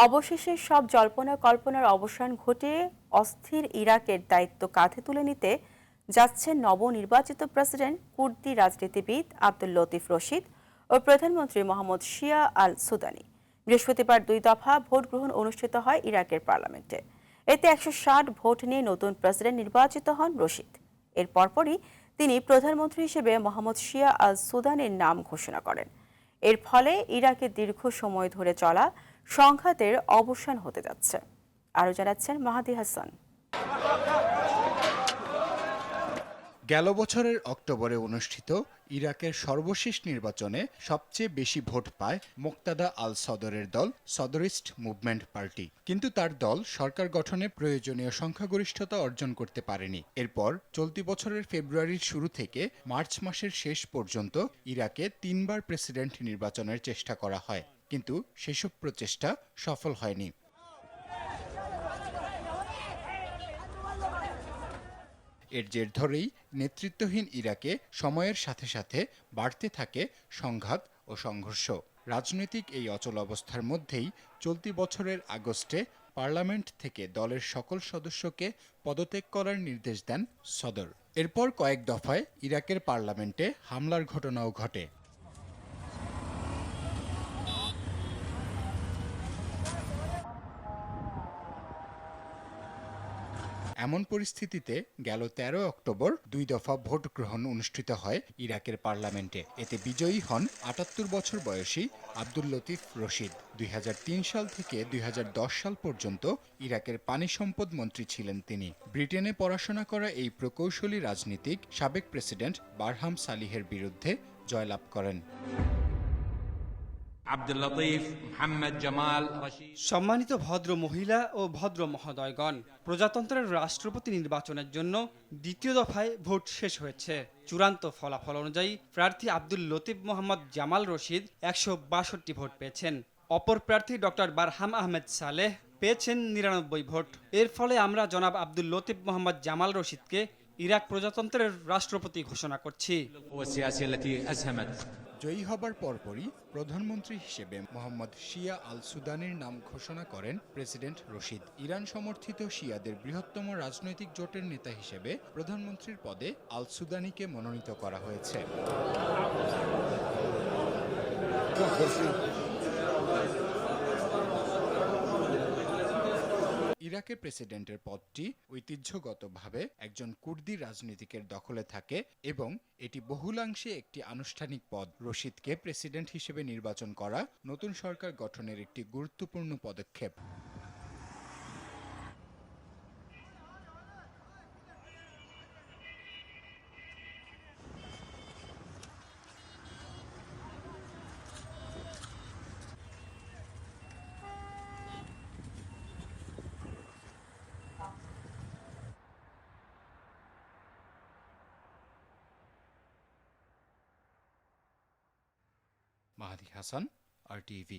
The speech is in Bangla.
অবশেষে সব জল্পনা কল্পনার অবসান ঘটিয়ে অস্থির ইরাকের দায়িত্ব কাঁধে তুলে নিতে যাচ্ছেন নবনির্বাচিত প্রেসিডেন্ট কুর্দি রাজনীতিবিদ আব্দুল লতিফ রশিদ ও প্রধানমন্ত্রী মোহাম্মদ শিয়া আল সুদানি। বৃহস্পতিবার 2 দফা ভোট গ্রহণ অনুষ্ঠিত হয় ইরাকের পার্লামেন্টে। এতে 160 ভোট নিয়ে নতুন প্রেসিডেন্ট নির্বাচিত হন রশিদ। এর পরপরই তিনি প্রধানমন্ত্রী হিসেবে মোহাম্মদ শিয়া আল সুদানির নাম ঘোষণা করেন। এর ফলে ইরাকে দীর্ঘ সময় ধরে চলা সংঘাতের অবসান হতে যাচ্ছে। আরও জানাচ্ছেন মাহাদি হাসান। গেল বছরের অক্টোবরে অনুষ্ঠিত ইরাকের সর্বশেষ নির্বাচনে সবচেয়ে বেশি ভোট পায় মোক্তাদা আল সদরের দল সদরিস্ট মুভমেন্ট পার্টি, কিন্তু তার দল সরকার গঠনে প্রয়োজনীয় সংখ্যাগরিষ্ঠতা অর্জন করতে পারেনি। এরপর চলতি বছরের ফেব্রুয়ারির শুরু থেকে মার্চ মাসের শেষ পর্যন্ত ইরাকে 3বার প্রেসিডেন্ট নির্বাচনের চেষ্টা করা হয়, কিন্তু সেসব প্রচেষ্টা সফল হয়নি। এর জের ধরেই নেতৃত্বহীন ইরাকে সময়ের সাথে সাথে বাড়তে থাকে সংঘাত ও সংঘর্ষ। রাজনৈতিক এই অচল অবস্থার মধ্যেই চলতি বছরের আগস্টে পার্লামেন্ট থেকে দলের সকল সদস্যকে পদত্যাগ করার নির্দেশ দেন সদর। এরপর কয়েক দফায় ইরাকের পার্লামেন্টে হামলার ঘটনাও ঘটে। এমন পরিস্থিতিতে গেল 13 অক্টোবর 2 দফা ভোট গ্রহণ অনুষ্ঠিত হয় ইরাকের পার্লামেন্টে। এতে বিজয়ী হন 78 বছর বয়সী আব্দুল লতিফ রশিদ। 2003 সাল থেকে 2010 সাল পর্যন্ত ইরাকের পানি সম্পদ মন্ত্রী ছিলেন তিনি। ব্রিটেনে পড়াশোনা করা এই প্রকৌশলী রাজনীতিক সাবেক প্রেসিডেন্ট বারহাম সালিহের বিরুদ্ধে জয়লাভ করেন। আব্দুল লতিফ মোহাম্মদ জামাল রশিদ। সম্মানিত ভদ্র মহিলা ও ভদ্র মহোদয়গণ, প্রজাতন্ত্রের রাষ্ট্রপতি নির্বাচনের জন্য 2য় দফায় ভোট শেষ হয়েছে। চূড়ান্ত ফলাফল অনুযায়ী প্রার্থী আব্দুল লতিফ মোহাম্মদ জামাল রশিদ 162 ভোট পেয়েছেন। অপর প্রার্থী ডক্টর বারহাম আহমেদ সালেহ পেয়েছেন 99 ভোট। এর ফলে আমরা জনাব আব্দুল লতিফ মোহাম্মদ জামাল রশিদকে ইরাক প্রজাতন্ত্রের রাষ্ট্রপতি ঘোষণা করছি। জয়ী হবার পরপরই প্রধানমন্ত্রী হিসেবে মোহাম্মদ শিয়া আল সুদানির নাম ঘোষণা করেন প্রেসিডেন্ট রশিদ। ইরান সমর্থিত শিয়াদের বৃহত্তম রাজনৈতিক জোটের নেতা হিসেবে প্রধানমন্ত্রীর পদে আল সুদানিকে মনোনীত করা হয়েছে। ইরাকের প্রেসিডেন্টের পদটি ঐতিহ্যগতভাবে একজন কুর্দি রাজনীতিকের দখলে থাকে এবং এটি বহুলাংশে একটি আনুষ্ঠানিক পদ। রশিদকে প্রেসিডেন্ট হিসেবে নির্বাচন করা নতুন সরকার গঠনের একটি গুরুত্বপূর্ণ পদক্ষেপ। মাহাদি হাসান, RTV।